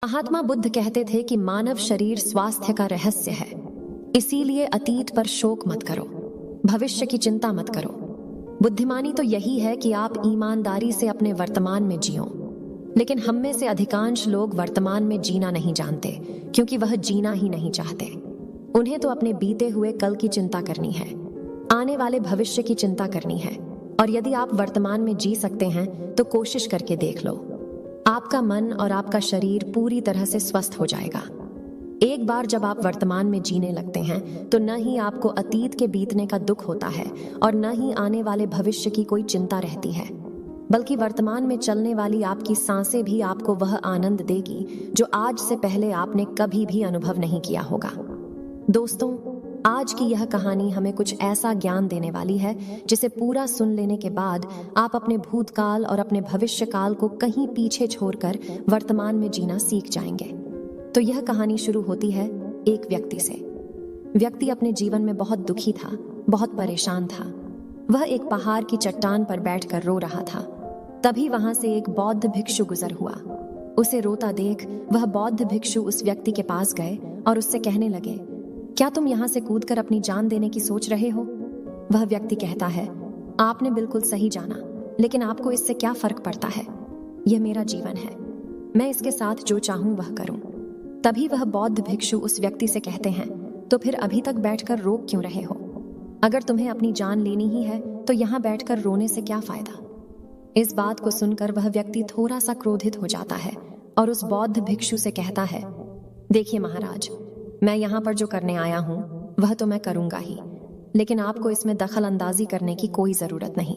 महात्मा बुद्ध कहते थे कि मानव शरीर स्वास्थ्य का रहस्य है, इसीलिए अतीत पर शोक मत करो, भविष्य की चिंता मत करो। बुद्धिमानी तो यही है कि आप ईमानदारी से अपने वर्तमान में जियो। लेकिन हम में से अधिकांश लोग वर्तमान में जीना नहीं जानते, क्योंकि वह जीना ही नहीं चाहते। उन्हें तो अपने बीते हुए कल की चिंता करनी है, आने वाले भविष्य की चिंता करनी है। और यदि आप वर्तमान में जी सकते हैं तो कोशिश करके देख लो, आपका मन और आपका शरीर पूरी तरह से स्वस्थ हो जाएगा। एक बार जब आप वर्तमान में जीने लगते हैं तो न ही आपको अतीत के बीतने का दुख होता है और न ही आने वाले भविष्य की कोई चिंता रहती है, बल्कि वर्तमान में चलने वाली आपकी सांसें भी आपको वह आनंद देगी जो आज से पहले आपने कभी भी अनुभव नहीं किया होगा। दोस्तों, आज की यह कहानी हमें कुछ ऐसा ज्ञान देने वाली है जिसे पूरा सुन लेने के बाद आप अपने भूतकाल और अपने भविष्य काल को कहीं पीछे छोड़कर वर्तमान में जीना सीख जाएंगे। तो यह कहानी शुरू होती है एक व्यक्ति से। व्यक्ति अपने जीवन में बहुत दुखी था, बहुत परेशान था। वह एक पहाड़ की चट्टान पर बैठकर रो रहा था। तभी वहां से एक बौद्ध भिक्षु गुजर हुआ। उसे रोता देख वह बौद्ध भिक्षु उस व्यक्ति के पास गए और उससे कहने लगे, क्या तुम यहां से कूदकर अपनी जान देने की सोच रहे हो? वह व्यक्ति कहता है, आपने बिल्कुल सही जाना, लेकिन आपको इससे क्या फर्क पड़ता है? यह मेरा जीवन है, मैं इसके साथ जो चाहूं वह करूं। तभी वह बौद्ध भिक्षु उस व्यक्ति से कहते हैं, तो फिर अभी तक बैठकर रो क्यों रहे हो? अगर तुम्हें अपनी जान लेनी ही है तो यहां बैठकर रोने से क्या फायदा? इस बात को सुनकर वह व्यक्ति थोड़ा सा क्रोधित हो जाता है और उस बौद्ध भिक्षु से कहता है, देखिए महाराज, मैं यहाँ पर जो करने आया हूँ वह तो मैं करूंगा ही, लेकिन आपको इसमें दखल अंदाजी करने की कोई जरूरत नहीं।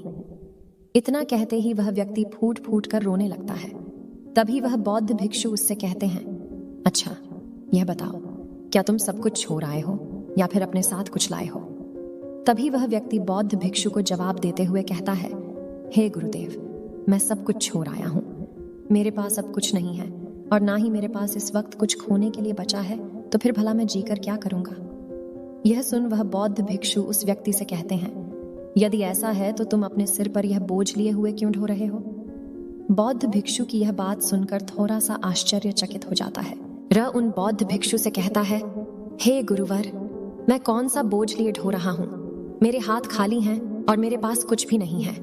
इतना कहते ही वह व्यक्ति फूट फूट कर रोने लगता है। तभी वह बौद्ध भिक्षु उससे कहते हैं, अच्छा यह बताओ, क्या तुम सब कुछ छोड़ आए हो या फिर अपने साथ कुछ लाए हो? तभी वह व्यक्ति बौद्ध भिक्षु को जवाब देते हुए कहता है, हे गुरुदेव, मैं सब कुछ छोड़ आया हूँ। मेरे पास अब कुछ नहीं है और ना ही मेरे पास इस वक्त कुछ खोने के लिए बचा है, तो फिर भला मैं जीकर क्या करूंगा? यह सुन वह बौद्ध भिक्षु उस व्यक्ति से कहते हैं, यदि ऐसा है तो तुम अपने सिर पर यह बोझ लिए हुए क्यों ढो रहे हो? बौद्ध भिक्षु की यह बात सुनकर थोड़ा सा आश्चर्यचकित हो जाता है। वह उन बौद्ध भिक्षु से कहता है, हे गुरुवर, मैं कौन सा बोझ लिए ढो रहा हूं? मेरे हाथ खाली हैं और मेरे पास कुछ भी नहीं है।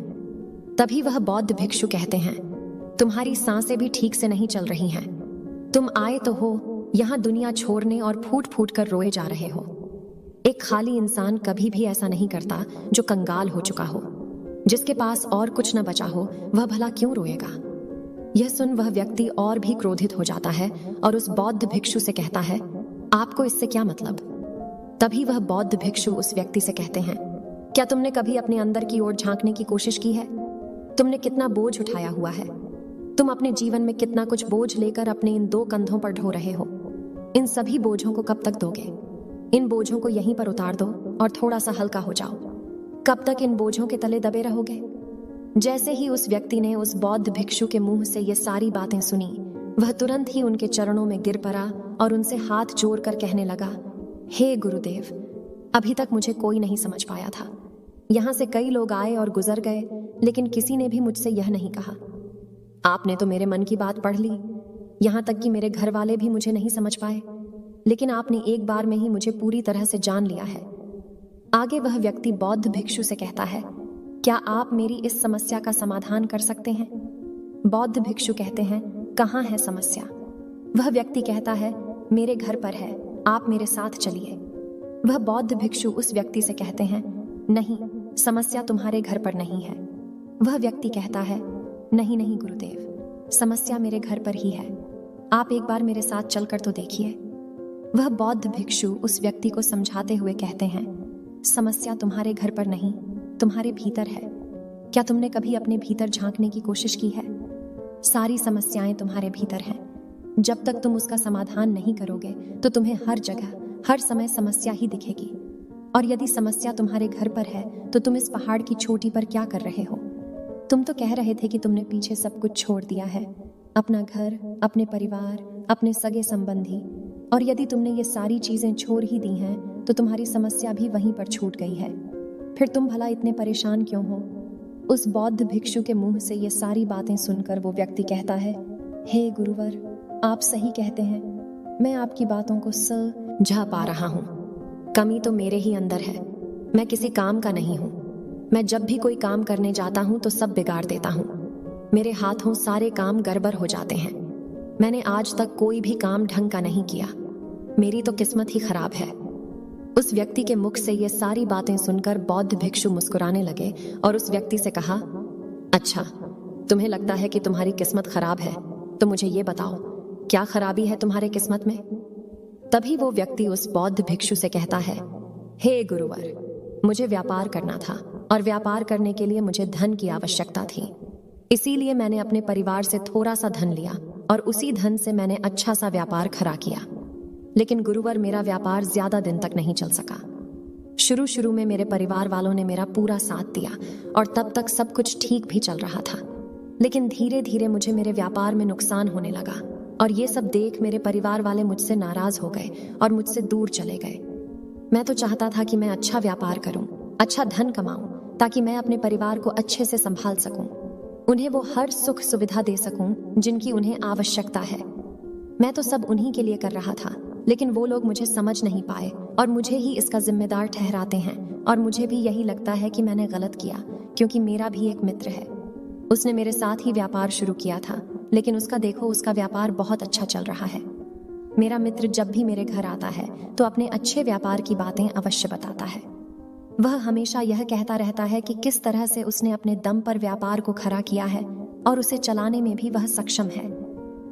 तभी वह बौद्ध भिक्षु कहते हैं, तुम्हारी सांसें भी ठीक से नहीं चल रही हैं। तुम आए तो हो यहाँ दुनिया छोड़ने और फूट फूट कर रोए जा रहे हो। एक खाली इंसान कभी भी ऐसा नहीं करता जो कंगाल हो चुका हो। जिसके पास और कुछ न बचा हो वह भला क्यों रोएगा? यह सुन वह व्यक्ति और भी क्रोधित हो जाता है और उस बौद्ध भिक्षु से कहता है, आपको इससे क्या मतलब? तभी वह बौद्ध भिक्षु उस व्यक्ति से कहते हैं, क्या तुमने कभी अपने अंदर की ओर झांकने की कोशिश की है? तुमने कितना बोझ उठाया हुआ है? तुम अपने जीवन में कितना कुछ बोझ लेकर अपने इन दो कंधों पर ढो रहे हो? इन सभी बोझों को कब तक दोगे? इन बोझों को यहीं पर उतार दो और थोड़ा सा हल्का हो जाओ। कब तक इन बोझों के तले दबे रहोगे? जैसे ही उस व्यक्ति ने उस बौद्ध भिक्षु के मुंह से ये सारी बातें सुनी, वह तुरंत ही उनके चरणों में गिर पड़ा और उनसे हाथ जोड़कर कहने लगा, हे गुरुदेव, अभी तक मुझे कोई नहीं समझ पाया था। यहाँ से कई लोग आए और गुजर गए, लेकिन किसी ने भी मुझसे यह नहीं कहा। आपने तो मेरे मन की बात पढ़ ली, यहाँ तक कि मेरे घर वाले भी मुझे नहीं समझ पाए, लेकिन आपने एक बार में ही मुझे पूरी तरह से जान लिया है। आगे वह व्यक्ति बौद्ध भिक्षु से कहता है, क्या आप मेरी इस समस्या का समाधान कर सकते हैं? बौद्ध भिक्षु कहते हैं, कहाँ है समस्या? वह व्यक्ति कहता है, मेरे घर पर है, आप मेरे साथ चलिए। वह बौद्ध भिक्षु उस व्यक्ति से कहते हैं, नहीं, समस्या तुम्हारे घर पर नहीं है। वह व्यक्ति कहता है, नहीं नहीं गुरुदेव, समस्या मेरे घर पर ही है, आप एक बार मेरे साथ चलकर तो देखिए। वह बौद्ध भिक्षु उस व्यक्ति को समझाते हुए कहते हैं, समस्या तुम्हारे घर पर नहीं, तुम्हारे भीतर है। क्या तुमने कभी अपने भीतर झांकने की कोशिश की है? सारी समस्याएं तुम्हारे भीतर हैं। जब तक तुम उसका समाधान नहीं करोगे तो तुम्हें हर जगह हर समय समस्या ही दिखेगी। और यदि समस्या तुम्हारे घर पर है तो तुम इस पहाड़ की चोटी पर क्या कर रहे हो? तुम तो कह रहे थे कि तुमने पीछे सब कुछ छोड़ दिया है, अपना घर, अपने परिवार, अपने सगे संबंधी, और यदि तुमने ये सारी चीजें छोड़ ही दी हैं तो तुम्हारी समस्या भी वहीं पर छूट गई है। फिर तुम भला इतने परेशान क्यों हो? उस बौद्ध भिक्षु के मुंह से ये सारी बातें सुनकर वो व्यक्ति कहता है, हे गुरुवर, आप सही कहते हैं, मैं आपकी बातों को समझ पा रहा हूँ। कमी तो मेरे ही अंदर है, मैं किसी काम का नहीं हूँ। मैं जब भी कोई काम करने जाता हूँ तो सब बिगाड़ देता हूँ। मेरे हाथों सारे काम गड़बड़ हो जाते हैं। मैंने आज तक कोई भी काम ढंग का नहीं किया। मेरी तो किस्मत ही खराब है। उस व्यक्ति के मुख से ये सारी बातें सुनकर बौद्ध भिक्षु मुस्कुराने लगे और उस व्यक्ति से कहा, अच्छा, तुम्हें लगता है कि तुम्हारी किस्मत खराब है, तो मुझे ये बताओ, क्या खराबी है तुम्हारे किस्मत में? तभी वो व्यक्ति उस बौद्ध भिक्षु से कहता है, हे गुरुवर, मुझे व्यापार करना था और व्यापार करने के लिए मुझे धन की आवश्यकता थी। इसीलिए मैंने अपने परिवार से थोड़ा सा धन लिया और उसी धन से मैंने अच्छा सा व्यापार खड़ा किया। लेकिन गुरुवर, मेरा व्यापार ज्यादा दिन तक नहीं चल सका। शुरू में मेरे परिवार वालों ने मेरा पूरा साथ दिया और तब तक सब कुछ ठीक भी चल रहा था। लेकिन धीरे धीरे मुझे मेरे व्यापार में नुकसान होने लगा और ये सब देख मेरे परिवार वाले मुझसे नाराज हो गए और मुझसे दूर चले गए। मैं तो चाहता था कि मैं अच्छा व्यापार करूं, अच्छा धन कमाऊं, ताकि मैं अपने परिवार को अच्छे से संभाल सकूं, उन्हें वो हर सुख सुविधा दे सकूं जिनकी उन्हें आवश्यकता है। मैं तो सब उन्हीं के लिए कर रहा था, लेकिन वो लोग मुझे समझ नहीं पाए और मुझे ही इसका जिम्मेदार ठहराते हैं। और मुझे भी यही लगता है कि मैंने गलत किया, क्योंकि मेरा भी एक मित्र है। उसने मेरे साथ ही व्यापार शुरू किया था, लेकिन उसका देखो, उसका व्यापार बहुत अच्छा चल रहा है। मेरा मित्र जब भी मेरे घर आता है तो अपने अच्छे व्यापार की बातें अवश्य बताता है। वह हमेशा यह कहता रहता है कि किस तरह से उसने अपने दम पर व्यापार को खड़ा किया है और उसे चलाने में भी वह सक्षम है।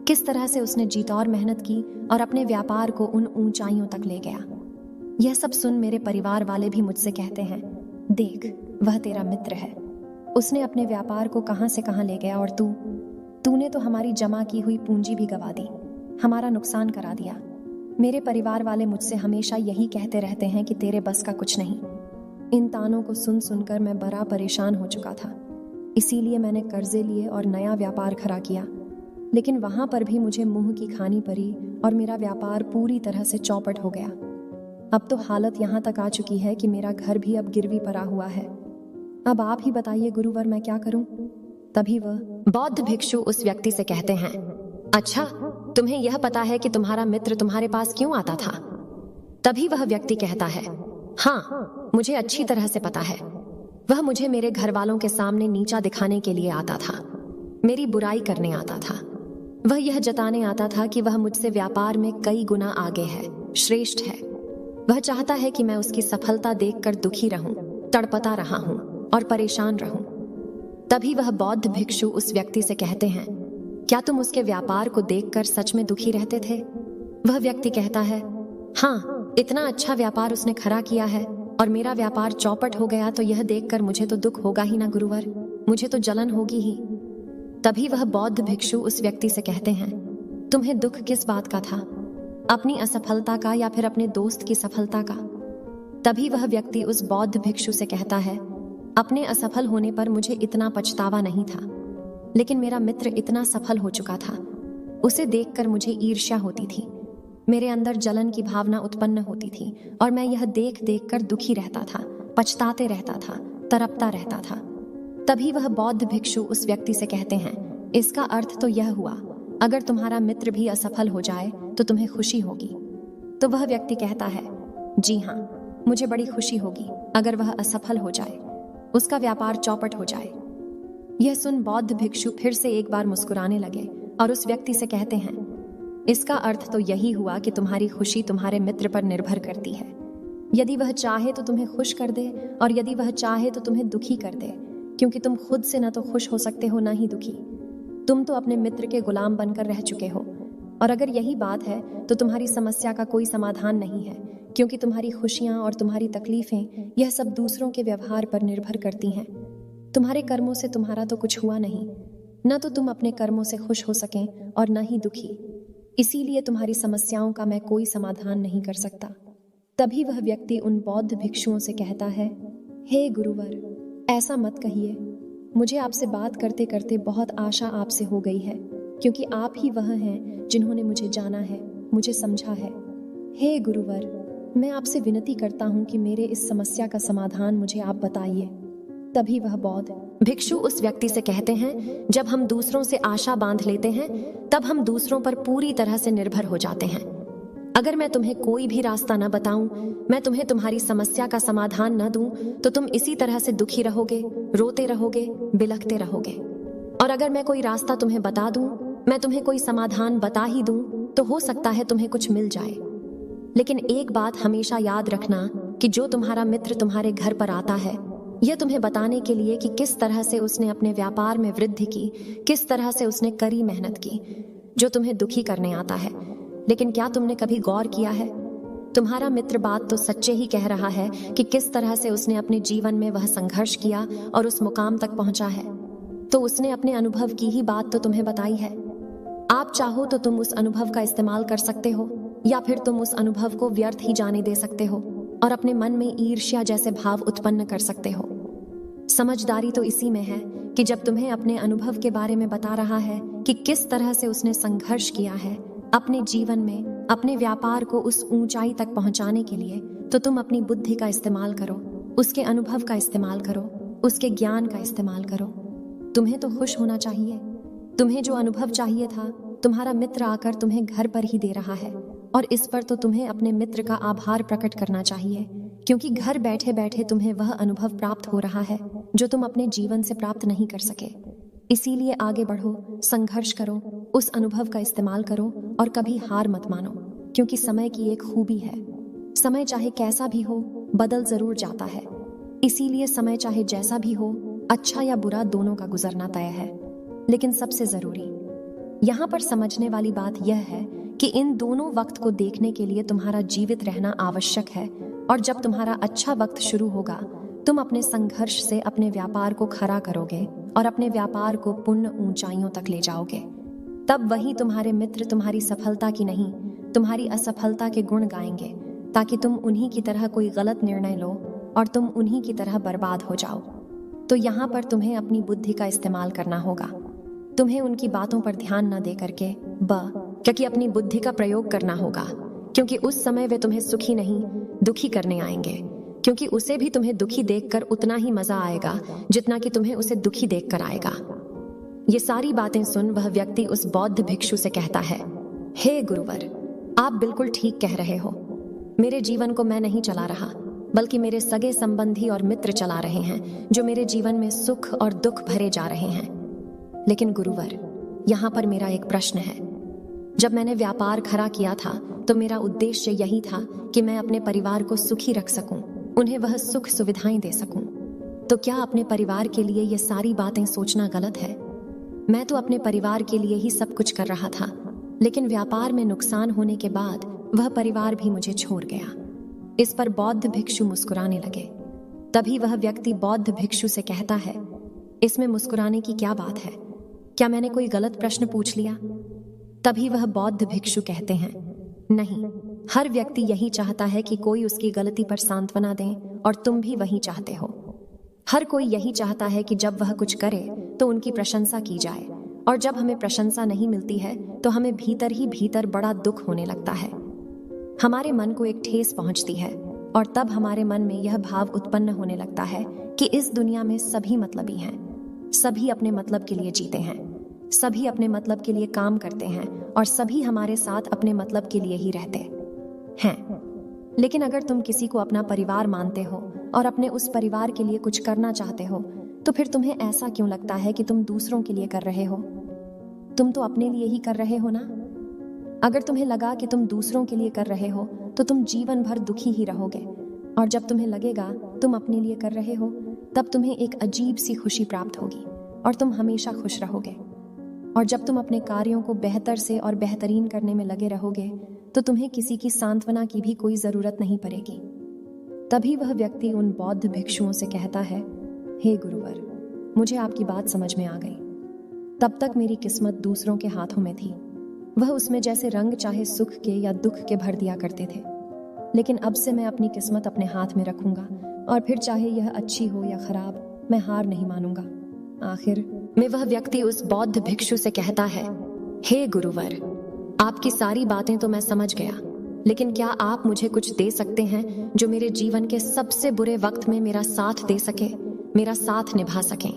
किस तरह से उसने जी तौर मेहनत की और अपने व्यापार को उन ऊंचाइयों तक ले गया। यह सब सुन मेरे परिवार वाले भी मुझसे कहते हैं, देख, वह तेरा मित्र है, उसने अपने व्यापार को कहां से कहां ले गया और तूने तो हमारी जमा की हुई पूंजी भी गवा दी, हमारा नुकसान करा दिया। मेरे परिवार वाले मुझसे हमेशा यही कहते रहते हैं कि तेरे बस का कुछ नहीं। इन तानों को सुन सुनकर मैं बड़ा परेशान हो चुका था। इसीलिए मैंने कर्जे लिए और नया व्यापार खड़ा किया, लेकिन वहां पर भी मुझे मुंह की खानी पड़ी और मेरा व्यापार पूरी तरह से चौपट हो गया। अब तो हालत यहाँ तक आ चुकी है कि मेरा घर भी अब गिरवी पड़ा हुआ है। अब आप ही बताइए गुरुवर, मैं क्या करूं? तभी वह बौद्ध भिक्षु उस व्यक्ति से कहते हैं, अच्छा, तुम्हें यह पता है कि तुम्हारा मित्र तुम्हारे पास क्यों आता था? तभी वह व्यक्ति कहता है, हाँ, मुझे अच्छी तरह से पता है। वह मुझे मेरे घर वालों के सामने नीचा दिखाने के लिए आता था, मेरी बुराई करने आता था। वह यह जताने आता था कि वह मुझसे व्यापार में कई गुना आगे है, श्रेष्ठ है। वह चाहता है कि मैं उसकी सफलता देखकर दुखी रहूं, तड़पता रहा हूं और परेशान रहूं। तभी वह बौद्ध भिक्षु उस व्यक्ति से कहते हैं, क्या तुम उसके व्यापार को देखकर सच में दुखी रहते थे? वह व्यक्ति कहता है, हाँ, इतना अच्छा व्यापार उसने खड़ा किया है और मेरा व्यापार चौपट हो गया, तो यह देखकर मुझे तो दुख होगा ही ना गुरुवर, मुझे तो जलन होगी ही। तभी वह बौद्ध भिक्षु उस व्यक्ति से कहते हैं, तुम्हें दुख किस बात का था, अपनी असफलता का या फिर अपने दोस्त की सफलता का? तभी वह व्यक्ति उस बौद्ध भिक्षु से कहता है, अपने असफल होने पर मुझे इतना पछतावा नहीं था, लेकिन मेरा मित्र इतना सफल हो चुका था, उसे देखकर मुझे ईर्ष्या होती थी, मेरे अंदर जलन की भावना उत्पन्न होती थी और मैं यह देख देख कर दुखी रहता था, पछताते रहता था, तड़पता रहता था। तभी वह बौद्ध भिक्षु उस व्यक्ति से कहते हैं, इसका अर्थ तो यह हुआ, अगर तुम्हारा मित्र भी असफल हो जाए तो तुम्हें खुशी होगी। तो वह व्यक्ति कहता है, जी हाँ, मुझे बड़ी खुशी होगी अगर वह असफल हो जाए, उसका व्यापार चौपट हो जाए। यह सुन बौद्ध भिक्षु फिर से एक बार मुस्कुराने लगे और उस व्यक्ति से कहते हैं, इसका अर्थ तो यही हुआ कि तुम्हारी खुशी तुम्हारे मित्र पर निर्भर करती है। यदि वह चाहे तो तुम्हें खुश कर दे और यदि वह चाहे तो तुम्हें दुखी कर दे, क्योंकि तुम खुद से न तो खुश हो सकते हो, ना ही दुखी। तुम तो अपने मित्र के गुलाम बनकर रह चुके हो, और अगर यही बात है तो तुम्हारी समस्या का कोई समाधान नहीं है, क्योंकि तुम्हारी खुशियां और तुम्हारी तकलीफें यह सब दूसरों के व्यवहार पर निर्भर करती हैं। तुम्हारे कर्मों से तुम्हारा तो कुछ हुआ नहीं, न तो तुम अपने कर्मों से खुश हो सकें और न ही दुखी। इसीलिए तुम्हारी समस्याओं का मैं कोई समाधान नहीं कर सकता। तभी वह व्यक्ति उन बौद्ध भिक्षुओं से कहता है, हे गुरुवर, ऐसा मत कहिए, मुझे आपसे बात करते करते बहुत आशा आपसे हो गई है, क्योंकि आप ही वह हैं जिन्होंने मुझे जाना है, मुझे समझा है। हे गुरुवर, मैं आपसे विनती करता हूँ कि मेरे इस समस्या का समाधान मुझे आप बताइए। तभी वह बौद्ध भिक्षु उस व्यक्ति से कहते हैं, जब हम दूसरों से आशा बांध लेते हैं तब हम दूसरों पर पूरी तरह से निर्भर हो जाते हैं। अगर मैं तुम्हें कोई भी रास्ता न बताऊं, मैं तुम्हें तुम्हारी समस्या का समाधान न दूं, तो तुम इसी तरह से दुखी रहोगे, रोते रहोगे, बिलखते रहोगे। और अगर मैं कोई रास्ता तुम्हें बता दूं, मैं तुम्हें कोई समाधान बता ही दूं, तो हो सकता है तुम्हें कुछ मिल जाए। लेकिन एक बात हमेशा याद रखना कि जो तुम्हारा मित्र तुम्हारे घर पर आता है, यह तुम्हें बताने के लिए कि किस तरह से उसने अपने व्यापार में वृद्धि की, किस तरह से उसने कड़ी मेहनत की, जो तुम्हें दुखी करने आता है। लेकिन क्या तुमने कभी गौर किया है, तुम्हारा मित्र बात तो सच्चे ही कह रहा है कि किस तरह से उसने अपने जीवन में वह संघर्ष किया और उस मुकाम तक पहुंचा है। तो उसने अपने अनुभव की ही बात तो तुम्हें बताई है। आप चाहो तो तुम उस अनुभव का इस्तेमाल कर सकते हो, या फिर तुम उस अनुभव को व्यर्थ ही जाने दे सकते हो और अपने मन में ईर्ष्या जैसे भाव उत्पन्न कर सकते हो। समझदारी तो इसी में है कि जब तुम्हें अपने अनुभव के बारे में बता रहा है कि किस तरह से उसने संघर्ष किया है अपने जीवन में, अपने व्यापार को उस ऊंचाई तक पहुंचाने के लिए, तो तुम अपनी बुद्धि का इस्तेमाल करो, उसके अनुभव का इस्तेमाल करो, उसके ज्ञान का इस्तेमाल करो। तुम्हें तो खुश होना चाहिए। तुम्हें जो अनुभव चाहिए था, तुम्हारा मित्र आकर तुम्हें घर पर ही दे रहा है, और इस पर तो तुम्हें अपने मित्र का आभार प्रकट करना चाहिए, क्योंकि घर बैठे बैठे तुम्हें वह अनुभव प्राप्त हो रहा है जो तुम अपने जीवन से प्राप्त नहीं कर सके। इसीलिए आगे बढ़ो, संघर्ष करो, उस अनुभव का इस्तेमाल करो और कभी हार मत मानो, क्योंकि समय की एक खूबी है, समय चाहे कैसा भी हो बदल जरूर जाता है। इसीलिए समय चाहे जैसा भी हो, अच्छा या बुरा दोनों का गुजरना तय है। लेकिन सबसे जरूरी यहाँ पर समझने वाली बात यह है कि इन दोनों वक्त को देखने के लिए तुम्हारा जीवित रहना आवश्यक है, और जब तुम्हारा अच्छा वक्त शुरू होगा, तुम अपने संघर्ष से अपने व्यापार को खड़ा करोगे और अपने व्यापार को पुण्य ऊंचाइयों तक ले जाओगे। तब वही तुम्हारे मित्र तुम्हारी सफलता की नहीं, तुम्हारी असफलता के गुण गाएंगे, ताकि तुम उन्हीं की तरह कोई गलत निर्णय लो और तुम उन्हीं की तरह बर्बाद हो जाओ। तो यहाँ पर तुम्हें अपनी बुद्धि का इस्तेमाल करना होगा। तुम्हें उनकी बातों पर ध्यान न दे करके क्योंकि अपनी बुद्धि का प्रयोग करना होगा, क्योंकि उस समय वे तुम्हें सुखी नहीं दुखी करने आएंगे, क्योंकि उसे भी तुम्हें दुखी देखकर उतना ही मजा आएगा जितना कि तुम्हें उसे दुखी देखकर आएगा। ये सारी बातें सुन वह व्यक्ति उस बौद्ध भिक्षु से कहता है, हे गुरुवर, आप बिल्कुल ठीक कह रहे हो। मेरे जीवन को मैं नहीं चला रहा, बल्कि मेरे सगे संबंधी और मित्र चला रहे हैं, जो मेरे जीवन में सुख और दुख भरे जा रहे हैं। लेकिन गुरुवर, यहाँ पर मेरा एक प्रश्न है। जब मैंने व्यापार खड़ा किया था तो मेरा उद्देश्य यही था कि मैं अपने परिवार को सुखी रख सकूं, उन्हें वह सुख सुविधाएं दे सकूं। तो क्या अपने परिवार के लिए ये सारी बातें सोचना गलत है? मैं तो अपने परिवार के लिए ही सब कुछ कर रहा था, लेकिन व्यापार में नुकसान होने के बाद वह परिवार भी मुझे छोड़ गया। इस पर बौद्ध भिक्षु मुस्कुराने लगे। तभी वह व्यक्ति बौद्ध भिक्षु से कहता है, इसमें मुस्कुराने की क्या बात है? क्या मैंने कोई गलत प्रश्न पूछ लिया? तभी वह बौद्ध भिक्षु कहते हैं, नहीं, हर व्यक्ति यही चाहता है कि कोई उसकी गलती पर सांत्वना दे, और तुम भी वही चाहते हो। हर कोई यही चाहता है कि जब वह कुछ करे तो उनकी प्रशंसा की जाए, और जब हमें प्रशंसा नहीं मिलती है तो हमें भीतर ही भीतर बड़ा दुख होने लगता है। हमारे मन को एक ठेस पहुंचती है, और तब हमारे मन में यह भाव उत्पन्न होने लगता है कि इस दुनिया में सभी मतलबी हैं, सभी अपने मतलब के लिए जीते हैं, सभी अपने मतलब के लिए काम करते हैं, और सभी हमारे साथ अपने मतलब के लिए ही रहते हैं। लेकिन अगर तुम किसी को अपना परिवार मानते हो और अपने उस परिवार के लिए कुछ करना चाहते हो, तो फिर तुम्हें ऐसा क्यों लगता है कि तुम दूसरों के लिए कर रहे हो? तुम तो अपने लिए ही कर रहे हो ना। अगर तुम्हें लगा कि तुम दूसरों के लिए कर रहे हो तो तुम जीवन भर दुखी ही रहोगे, और जब तुम्हें लगेगा तुम अपने लिए कर रहे हो, तब तुम्हें एक अजीब सी खुशी प्राप्त होगी और तुम हमेशा खुश रहोगे। और जब तुम अपने कार्यों को बेहतर से और बेहतरीन करने में लगे रहोगे, तो तुम्हें किसी की सांत्वना की भी कोई जरूरत नहीं पड़ेगी। तभी वह व्यक्ति उन बौद्ध भिक्षुओं से कहता है, हे गुरुवर, मुझे आपकी बात समझ में आ गई। तब तक मेरी किस्मत दूसरों के हाथों में थी। वह उसमें जैसे रंग चाहे सुख के या दुख के भर दिया करते थे। लेकिन अब से मैं अपनी किस्मत अपने हाथ में रखूंगा, और फिर चाहे यह अच्छी हो या खराब, मैं हार नहीं मानूंगा। आखिर में वह व्यक्ति उस बौद्ध भिक्षु से कहता है, हे गुरुवर, आपकी सारी बातें तो मैं समझ गया, लेकिन क्या आप मुझे कुछ दे सकते हैं जो मेरे जीवन के सबसे बुरे वक्त में मेरा साथ दे सके, मेरा साथ निभा सकें?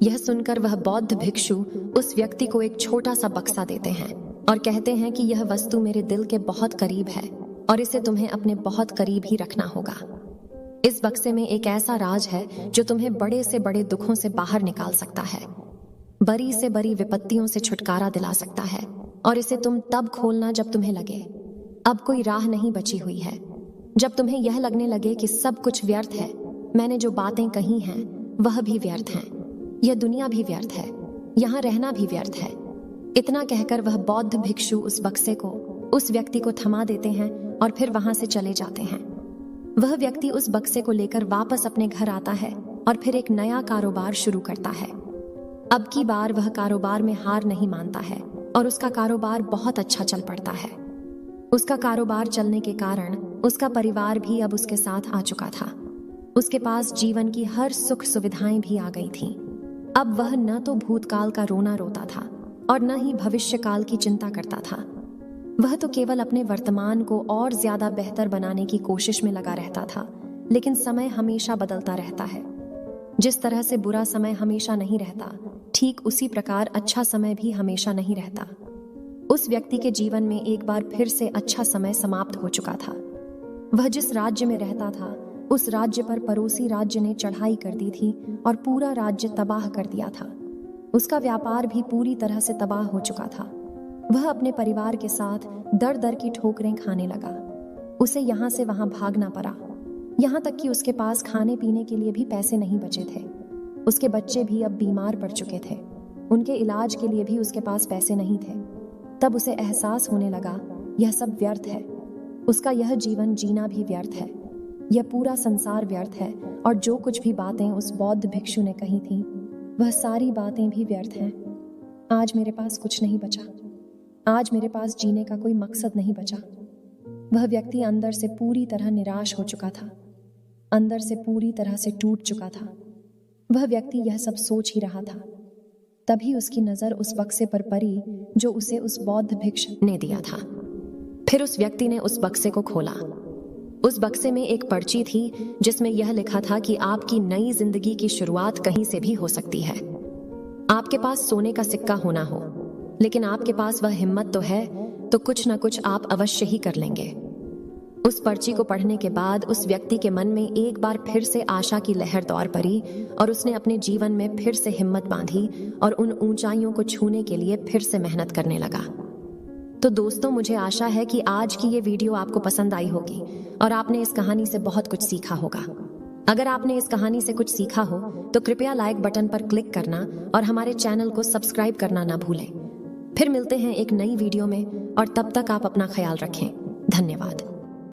यह सुनकर वह बौद्ध भिक्षु उस व्यक्ति को एक छोटा सा बक्सा देते हैं और कहते हैं कि यह वस्तु मेरे दिल के बहुत करीब है और इसे तुम्हें अपने बहुत करीब ही रखना होगा। इस बक्से में एक ऐसा राज है जो तुम्हें बड़े से बड़े दुखों से बाहर निकाल सकता है, बड़ी से बड़ी विपत्तियों से छुटकारा दिला सकता है, और इसे तुम तब खोलना जब तुम्हें लगे अब कोई राह नहीं बची हुई है, जब तुम्हें यह लगने लगे कि सब कुछ व्यर्थ है, मैंने जो बातें कही हैं वह भी व्यर्थ हैं, यह दुनिया भी व्यर्थ है, यहाँ रहना भी व्यर्थ है। इतना कहकर वह बौद्ध भिक्षु उस बक्से को उस व्यक्ति को थमा देते हैं और फिर वहां से चले जाते हैं। वह व्यक्ति उस बक्से को लेकर वापस अपने घर आता है और फिर एक नया कारोबार शुरू करता है। अब की बार वह कारोबार में हार नहीं मानता है और उसका कारोबार बहुत अच्छा चल पड़ता है। उसका कारोबार चलने के कारण उसका परिवार भी अब उसके साथ आ चुका था। उसके पास जीवन की हर सुख सुविधाएं भी आ गई थीं। अब वह न तो भूतकाल का रोना रोता था और न ही भविष्य काल की चिंता करता था। वह तो केवल अपने वर्तमान को और ज्यादा बेहतर बनाने की कोशिश में लगा रहता था। लेकिन समय हमेशा बदलता रहता है। जिस तरह से बुरा समय हमेशा नहीं रहता, ठीक उसी प्रकार अच्छा समय भी हमेशा नहीं रहता। उस व्यक्ति के जीवन में एक बार फिर से अच्छा समय समाप्त हो चुका था। वह जिस राज्य में रहता था उस राज्य पर पड़ोसी राज्य ने चढ़ाई कर दी थी और पूरा राज्य तबाह कर दिया था। उसका व्यापार भी पूरी तरह से तबाह हो चुका था। वह अपने परिवार के साथ दर दर की ठोकरें खाने लगा। उसे यहाँ से वहां भागना पड़ा, यहाँ तक कि उसके पास खाने पीने के लिए भी पैसे नहीं बचे थे। उसके बच्चे भी अब बीमार पड़ चुके थे, उनके इलाज के लिए भी उसके पास पैसे नहीं थे। तब उसे एहसास होने लगा यह सब व्यर्थ है, उसका यह जीवन जीना भी व्यर्थ है, यह पूरा संसार व्यर्थ है, और जो कुछ भी बातें उस बौद्ध भिक्षु ने कही थीं वह सारी बातें भी व्यर्थ हैं। आज मेरे पास कुछ नहीं बचा, आज मेरे पास जीने का कोई मकसद नहीं बचा। वह व्यक्ति अंदर से पूरी तरह निराश हो चुका था, अंदर से पूरी तरह से टूट चुका था। वह व्यक्ति यह सब सोच ही रहा था। तभी उसकी नजर उस बक्से पर पड़ी जो उसे उस बौद्ध भिक्षु ने दिया था। फिर उस व्यक्ति ने उस बक्से को खोला। उस बक्से में एक पर्ची थी जिसमें यह लिखा था कि आपकी नई जिंदगी की शुरुआत कहीं से भी हो सकती है। आपके पास सोने का सिक्का होना हो, लेकिन आपके पास वह हिम्मत तो है, तो कुछ ना कुछ आप अवश्य ही कर लेंगे। उस पर्ची को पढ़ने के बाद उस व्यक्ति के मन में एक बार फिर से आशा की लहर दौड़ पड़ी और उसने अपने जीवन में फिर से हिम्मत बांधी और उन ऊंचाइयों को छूने के लिए फिर से मेहनत करने लगा। तो दोस्तों, मुझे आशा है कि आज की ये वीडियो आपको पसंद आई होगी और आपने इस कहानी से बहुत कुछ सीखा होगा। अगर आपने इस कहानी से कुछ सीखा हो तो कृपया लाइक बटन पर क्लिक करना और हमारे चैनल को सब्सक्राइब करना ना भूलें। फिर मिलते हैं एक नई वीडियो में, और तब तक आप अपना ख्याल रखें। धन्यवाद।